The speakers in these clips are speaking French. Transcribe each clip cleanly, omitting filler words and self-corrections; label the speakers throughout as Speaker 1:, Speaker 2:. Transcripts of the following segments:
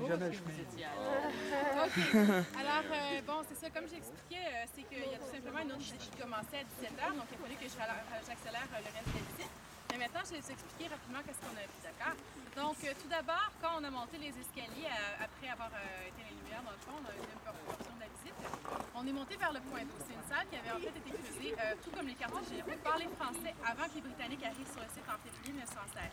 Speaker 1: Si jamais je fais.
Speaker 2: OK. Alors, bon, c'est ça, comme j'expliquais, c'est qu'il y a tout simplement une autre visite qui commençait à 17h, donc il a fallu que j'accélère le reste de la visite. Mais maintenant, je vais vous expliquer rapidement qu'est-ce qu'on a vu, d'accord? Donc, tout d'abord, quand on a monté les escaliers, après avoir éteint les lumières, dans le fond, on a eu une portion de la visite, on est monté vers le point d'eau. C'est une salle qui avait en fait été creusée, tout comme les quartiers généraux, par les Français avant que les Britanniques arrivent sur le site en février 1916.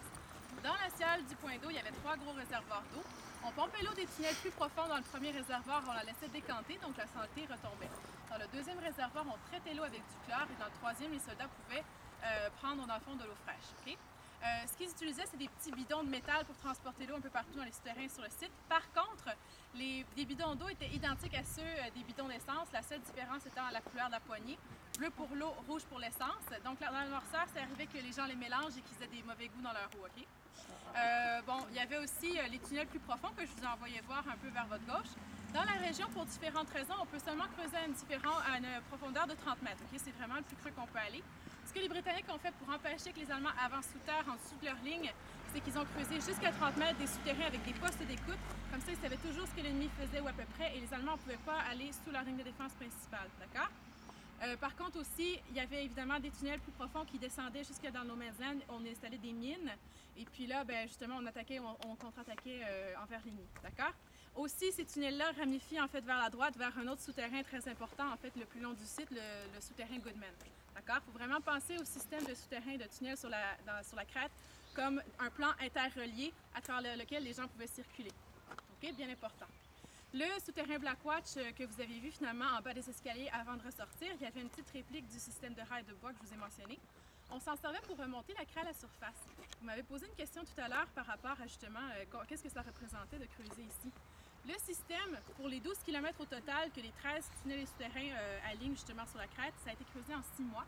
Speaker 2: Dans la salle du point d'eau, il y avait 3 gros réservoirs d'eau. On pompait l'eau des tunnels plus profonds dans le premier réservoir, on la laissait décanter, donc la saleté retombait. Dans le deuxième réservoir, on traitait l'eau avec du chlore et dans le troisième, les soldats pouvaient prendre dans le fond de l'eau fraîche. Okay? Ce qu'ils utilisaient, c'est des petits bidons de métal pour transporter l'eau un peu partout dans les souterrains sur le site. Par contre, les bidons d'eau étaient identiques à ceux des bidons d'essence, la seule différence étant la couleur de la poignée. Bleu pour l'eau, rouge pour l'essence. Donc, dans le noirceur, c'est arrivé que les gens les mélangent et qu'ils aient des mauvais goûts dans leur eau. Okay? Bon, il y avait aussi les tunnels plus profonds que je vous ai envoyé voir un peu vers votre gauche. Dans la région, pour différentes raisons, on peut seulement creuser à une profondeur de 30 mètres. Okay? C'est vraiment le plus creux qu'on peut aller. Ce que les Britanniques ont fait pour empêcher que les Allemands avancent sous terre en dessous de leur ligne, c'est qu'ils ont creusé jusqu'à 30 mètres des souterrains avec des postes d'écoute. Comme ça, ils savaient toujours ce que l'ennemi faisait ou à peu près, et les Allemands ne pouvaient pas aller sous leur ligne de défense principale. D'accord? Par contre aussi, il y avait évidemment des tunnels plus profonds qui descendaient jusque dans nos maisons. On a installé des mines et puis là, ben, justement, on contre-attaquait envers l'ennemi. D'accord? Aussi, ces tunnels-là ramifient en fait vers la droite, vers un autre souterrain très important, en fait, le plus long du site, le souterrain Goodman. D'accord? Il faut vraiment penser au système de souterrains de tunnels sur la crête comme un plan interrelié à travers lequel les gens pouvaient circuler. OK? Bien important. Le souterrain Blackwatch que vous avez vu finalement en bas des escaliers avant de ressortir, il y avait une petite réplique du système de rails de bois que je vous ai mentionné. On s'en servait pour remonter la craie à la surface. Vous m'avez posé une question tout à l'heure par rapport à justement qu'est-ce que ça représentait de creuser ici. Le système, pour les 12 km au total que les 13 tunnels et souterrains alignent justement sur la crête, ça a été creusé en 6 mois.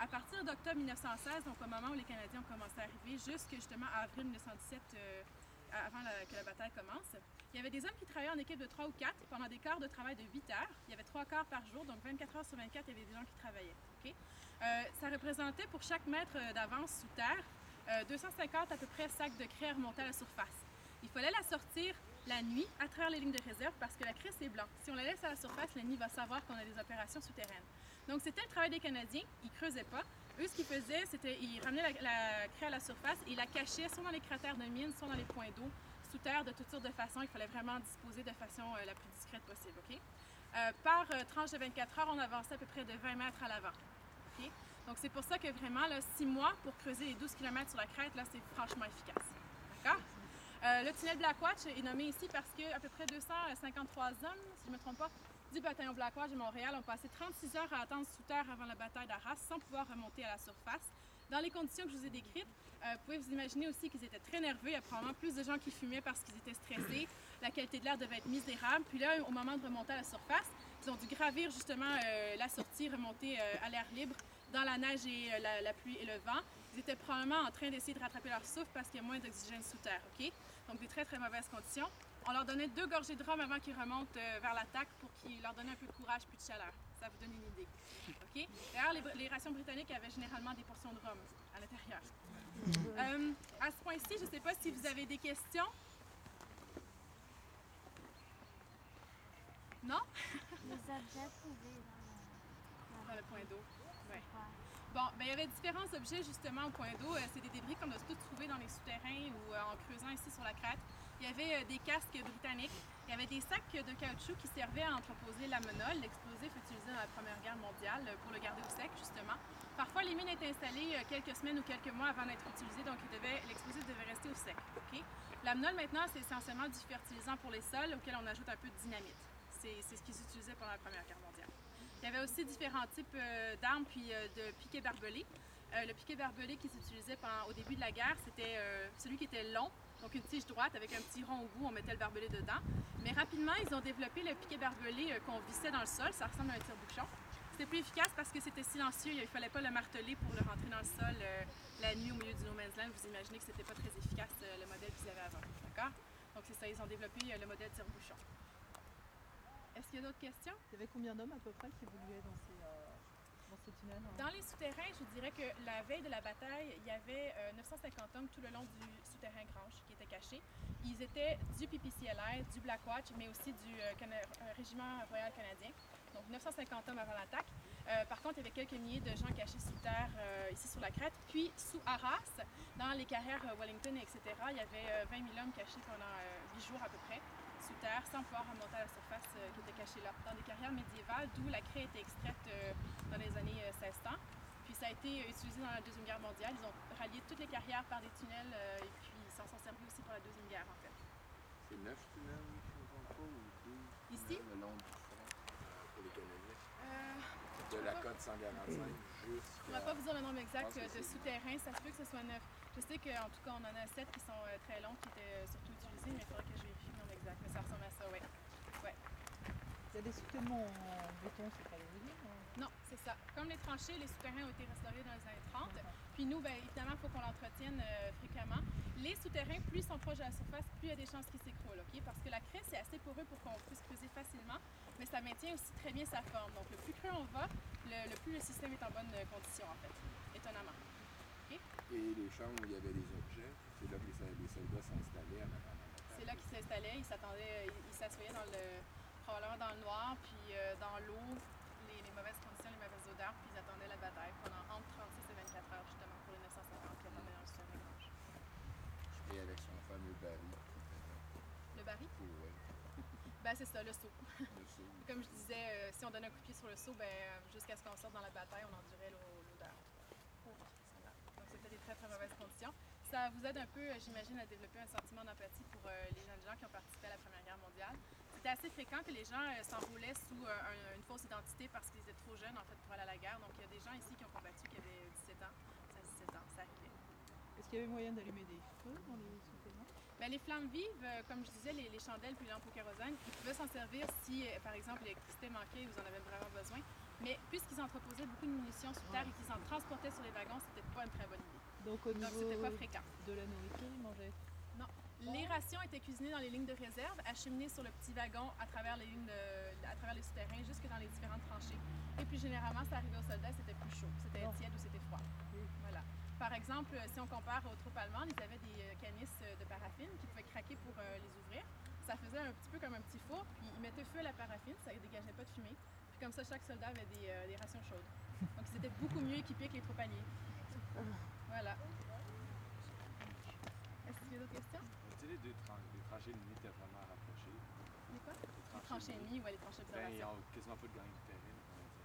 Speaker 2: À partir d'octobre 1916, donc au moment où les Canadiens ont commencé à arriver, jusqu'à justement avril 1917, avant que la bataille commence. Il y avait des hommes qui travaillaient en équipe de 3 ou 4 pendant des quarts de travail de 8 heures. Il y avait 3 quarts par jour, donc 24 heures sur 24, il y avait des gens qui travaillaient. Okay? Ça représentait pour chaque mètre d'avance sous terre 250 à peu près sacs de craie remontés à la surface. Il fallait la sortir la nuit à travers les lignes de réserve parce que la craie c'est blanc. Si on la laisse à la surface, l'ennemi va savoir qu'on a des opérations souterraines. Donc c'était le travail des Canadiens, ils ne creusaient pas. Eux, ce qu'ils faisaient, c'était qu'ils ramenaient la craie à la surface et ils la cachaient soit dans les cratères de mines, soit dans les points d'eau, sous terre, de toutes sortes de façons. Il fallait vraiment disposer de façon la plus discrète possible. Okay? Par tranche de 24 heures, on avançait à peu près de 20 mètres à l'avant. Okay? Donc c'est pour ça que vraiment, là, 6 mois pour creuser les 12 km sur la crête, là, c'est franchement efficace. D'accord? Le tunnel Blackwatch est nommé ici parce qu'à peu près 253 hommes, si je ne me trompe pas, du bataillon Blackwatch de Montréal ont passé 36 heures à attendre sous terre avant la bataille d'Arras sans pouvoir remonter à la surface. Dans les conditions que je vous ai décrites, vous pouvez vous imaginer aussi qu'ils étaient très nerveux. Il y a probablement plus de gens qui fumaient parce qu'ils étaient stressés. La qualité de l'air devait être misérable. Puis là, au moment de remonter à la surface, ils ont dû gravir justement la sortie, remonter à l'air libre dans la neige et la pluie et le vent. Ils étaient probablement en train d'essayer de rattraper leur souffle parce qu'il y a moins d'oxygène sous terre. Okay? Donc des très très mauvaises conditions. On leur donnait 2 gorgées de rhum avant qu'ils remontent vers l'attaque pour qu'ils leur donnent un peu de courage puis de chaleur. Ça vous donne une idée. Okay? D'ailleurs, les rations britanniques avaient généralement des portions de rhum à l'intérieur. À ce point-ci, je ne sais pas si vous avez des questions. Non?
Speaker 3: Les objets trouvés
Speaker 2: dans le point d'eau. Ouais. Bon, ben, il y avait différents objets justement au point d'eau. C'est des débris qu'on a tous trouvés dans les souterrains ou en creusant ici sur la crête. Il y avait des casques britanniques. Il y avait des sacs de caoutchouc qui servaient à entreposer l'amonol, l'explosif utilisé dans la Première Guerre mondiale pour le garder au sec justement. Parfois, les mines étaient installées quelques semaines ou quelques mois avant d'être utilisées, donc l'explosif devait rester au sec. Okay? L'amonol maintenant, c'est essentiellement du fertilisant pour les sols auquel on ajoute un peu de dynamite. C'est ce qu'ils utilisaient pendant la Première Guerre mondiale. Il y avait aussi différents types d'armes puis de piquets barbelés. Le piquet barbelé qui s'utilisait au début de la guerre, c'était celui qui était long, donc une tige droite avec un petit rond au bout, on mettait le barbelé dedans. Mais rapidement, ils ont développé le piquet barbelé qu'on vissait dans le sol, ça ressemble à un tire-bouchon. C'était plus efficace parce que c'était silencieux, il ne fallait pas le marteler pour le rentrer dans le sol la nuit au milieu du no man's land. Vous imaginez que c'était pas très efficace le modèle qu'ils avaient avant, d'accord? Donc c'est ça, ils ont développé le modèle tire-bouchon. Est-ce qu'il y a d'autres questions?
Speaker 4: Il y avait combien d'hommes à peu près qui évoluaient dans ces
Speaker 1: ce tunnel?
Speaker 2: Dans les souterrains, je dirais que la veille de la bataille, il y avait 950 hommes tout le long du souterrain Grange qui étaient cachés. Ils étaient du PPCLR, du Black Watch, mais aussi du Régiment Royal Canadien. Donc 950 hommes avant l'attaque. Par contre, il y avait quelques milliers de gens cachés sous terre ici sur la crête. Puis sous Arras, dans les carrières Wellington, etc., il y avait 20 000 hommes cachés pendant 8 jours à peu près sous terre, sans pouvoir remonter à la surface, qui étaient cachés là, dans des carrières médiévales, d'où la craie a été extraite dans les années 1600. Puis ça a été utilisé dans la Deuxième Guerre mondiale. Ils ont rallié toutes les carrières par des tunnels et puis ils s'en sont servis aussi pour la Deuxième Guerre, en fait.
Speaker 4: C'est 9 tunnels, je ne me trompe pas, ou 12
Speaker 2: Ici?
Speaker 4: tunnels le long du front pour les Canadiens.
Speaker 2: Je
Speaker 4: De la
Speaker 2: peux pas-
Speaker 4: côte 145
Speaker 2: Je ne
Speaker 4: jusqu'à...
Speaker 2: pourrais pas vous dire le nombre exact
Speaker 4: Je pense que
Speaker 2: de
Speaker 4: c'est
Speaker 2: souterrains, ça se peut que ce soit 9. Je sais qu'en tout cas, on en a 7 qui sont très longs, qui étaient surtout utilisés, mais il faudrait que je vérifie le nombre exact. Mais ça ressemble à ça, oui. Ouais.
Speaker 1: Il y a des soutènements en béton, c'est pas évolué?
Speaker 2: Non, c'est ça. Comme les tranchées, les souterrains ont été restaurés dans les années 30. Puis nous, bien, évidemment, il faut qu'on l'entretienne fréquemment. Les souterrains, plus ils sont proches de la surface, plus il y a des chances qu'ils s'écroulent, OK? Parce que la craie, c'est assez poreux pour qu'on puisse creuser facilement, mais ça maintient aussi très bien sa forme. Donc, le plus creux on va, le plus le système est en bonne condition, en fait, étonnamment. OK?
Speaker 4: Et les chambres où il y avait des objets, c'est là que les soldats s'installaient en attendant l'attaque.
Speaker 2: C'est là qu'ils s'installaient, ils s'attendaient, ils s'assoyaient probablement dans le noir, puis dans l'eau, les mauvaises conditions, les mauvaises odeurs, puis ils attendaient la bataille pendant entre 36 et 24 heures, justement, pour les 950 qui attendaient dans le souterrain Grange.
Speaker 4: Et avec son fameux baril.
Speaker 2: Le baril?
Speaker 4: Ouais,
Speaker 2: Ben c'est ça, le seau.
Speaker 4: le saut.
Speaker 2: Comme je disais, si on donnait un coup de pied sur le seau, ben, jusqu'à ce qu'on sorte dans la bataille, on endurait l'odeur. Voilà. Donc c'était des très très mauvaises conditions. Ça vous aide un peu, j'imagine, à développer un sentiment d'empathie pour les jeunes gens qui ont participé à la Première Guerre mondiale. C'était assez fréquent que les gens s'enrôlaient sous une fausse identité parce qu'ils étaient trop jeunes en fait pour aller à la guerre. Donc il y a des gens ici qui ont combattu qui avaient 17 ans, 16-17 ans, ça arrivait.
Speaker 1: Est-ce qu'il y avait moyen d'allumer des feux dans les souterrains?
Speaker 2: Ben, les flammes vives, comme je disais, les chandelles puis les lampes au kérosène, ils pouvaient s'en servir si, par exemple, l'électricité manquait ou ils en avaient vraiment besoin. Mais puisqu'ils entreposaient beaucoup de munitions sur terre et qu'ils en transportaient sur les wagons, c'était pas une très bonne idée.
Speaker 1: Donc au
Speaker 2: Donc
Speaker 1: niveau
Speaker 2: c'était pas fréquent.
Speaker 1: de la nourriture, ils mangeaient?
Speaker 2: Non. Les rations étaient cuisinées dans les lignes de réserve, acheminées sur le petit wagon à travers les souterrains, jusque dans les différentes tranchées. Et puis généralement, ça arrivait aux soldats, c'était plus chaud, c'était tiède ou c'était froid. Voilà. Par exemple, si on compare aux troupes allemandes, ils avaient des canisses de paraffine qui pouvaient craquer pour les ouvrir. Ça faisait un petit peu comme un petit four, puis ils mettaient feu à la paraffine, ça ne dégageait pas de fumée. Puis comme ça, chaque soldat avait des rations chaudes. Donc ils étaient beaucoup mieux équipés que les troupes alliées. Voilà. Est-ce qu'il y a d'autres questions?
Speaker 5: Tu sais, les tranchées ennemies étaient vraiment rapprochées.
Speaker 2: Les quoi? Les tranchées ennemies ou les tranchées
Speaker 5: Ben, ils
Speaker 2: d'observation?
Speaker 5: ont quasiment pas de gagne de terrain.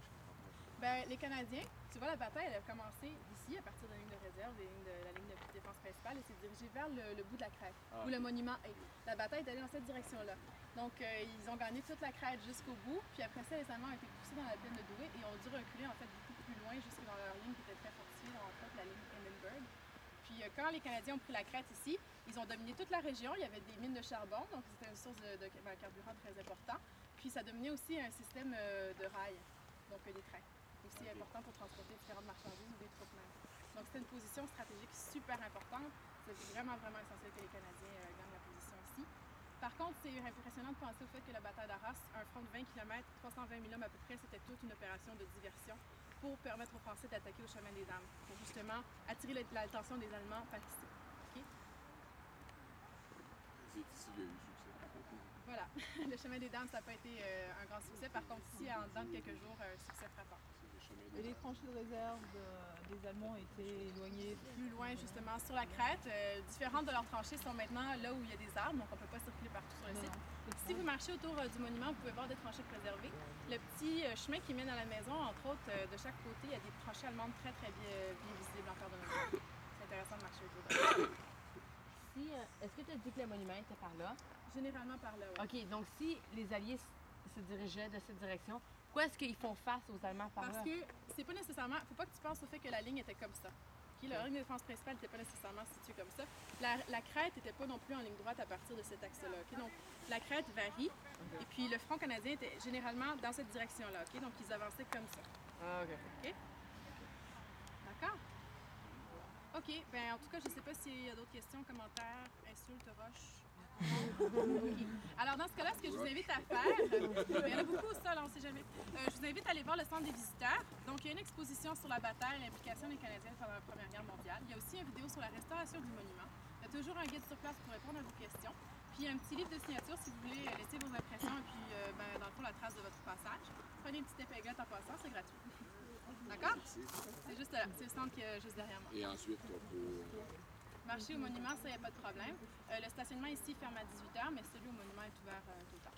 Speaker 5: Je comprends pas.
Speaker 2: Ben, les Canadiens, tu vois, la bataille, elle a commencé ici, à partir de la ligne de réserve, la ligne de défense principale, et s'est dirigée vers le bout de la crête, où le monument est. La bataille est allée dans cette direction-là. Donc, ils ont gagné toute la crête jusqu'au bout, puis après ça, les Allemands ont été poussés dans la plaine de Douai et ont dû reculer, en fait, beaucoup plus loin, jusque dans leur ligne qui était très fortifiée, entre autres la ligne Hindenburg. Puis, quand les Canadiens ont pris la crête ici, ils ont dominé toute la région. Il y avait des mines de charbon, donc c'était une source de carburant très important. Puis, ça dominait aussi un système de rails, donc des trains. Aussi important pour transporter différentes marchandises ou des troupes même. Donc c'était une position stratégique super importante. C'est vraiment, vraiment essentiel que les Canadiens gagnent la position ici. Par contre, c'est impressionnant de penser au fait que la bataille d'Arras, un front de 20 km, 320 000 hommes à peu près, c'était toute une opération de diversion pour permettre aux Français d'attaquer au chemin des Dames, pour justement attirer l'attention des Allemands par ici. Okay?
Speaker 4: C'est ici qu'il y a eu succès.
Speaker 2: Voilà, le chemin des Dames, ça n'a pas été un grand succès. Par contre, ici, en dedans de quelques jours, un succès frappant.
Speaker 1: Et les tranchées de réserve des Allemands étaient éloignées?
Speaker 2: Plus loin, justement, sur la crête. Différentes de leurs tranchées sont maintenant là où il y a des arbres, donc on ne peut pas circuler partout sur le site. Si vous marchez autour du monument, vous pouvez voir des tranchées préservées. Le petit chemin qui mène à la maison, entre autres, de chaque côté, il y a des tranchées allemandes très, très bien visibles en fer de mesure. C'est intéressant de marcher autour d'elles.
Speaker 6: Est-ce que tu as dit que le monument était par là?
Speaker 2: Généralement par là, oui.
Speaker 6: OK, donc si les Alliés se dirigeaient de cette direction, pourquoi est-ce qu'ils font face aux Allemands par là?
Speaker 2: Parce que c'est pas nécessairement... Faut pas que tu penses au fait que la ligne était comme ça. Okay? La ligne de défense principale n'était pas nécessairement située comme ça. La crête n'était pas non plus en ligne droite à partir de cet axe-là. Okay? Donc, la crête varie. Et puis, le front canadien était généralement dans cette direction-là. Okay? Donc, ils avançaient comme ça.
Speaker 6: Ah, OK.
Speaker 2: OK? D'accord? OK. Ben, en tout cas, je ne sais pas s'il y a d'autres questions, commentaires, insultes, roches. OK. Alors, dans ce cas-là, ce que je vous invite à faire, il y en a beaucoup au sol, on ne sait jamais. Je vous invite à aller voir le centre des visiteurs. Donc, il y a une exposition sur la bataille et l'implication des Canadiens pendant la Première Guerre mondiale. Il y a aussi une vidéo sur la restauration du monument. Il y a toujours un guide sur place pour répondre à vos questions. Puis, il y a un petit livre de signature si vous voulez laisser vos impressions et puis, dans le fond, la trace de votre passage. Prenez une petite épinglette en passant, c'est gratuit. D'accord? C'est juste là. C'est le centre qui est juste derrière moi.
Speaker 4: Et ensuite, on peut.
Speaker 2: Marcher au monument, ça, il n'y a pas de problème. Le stationnement ici ferme à 18h, mais celui au monument est ouvert tout le temps.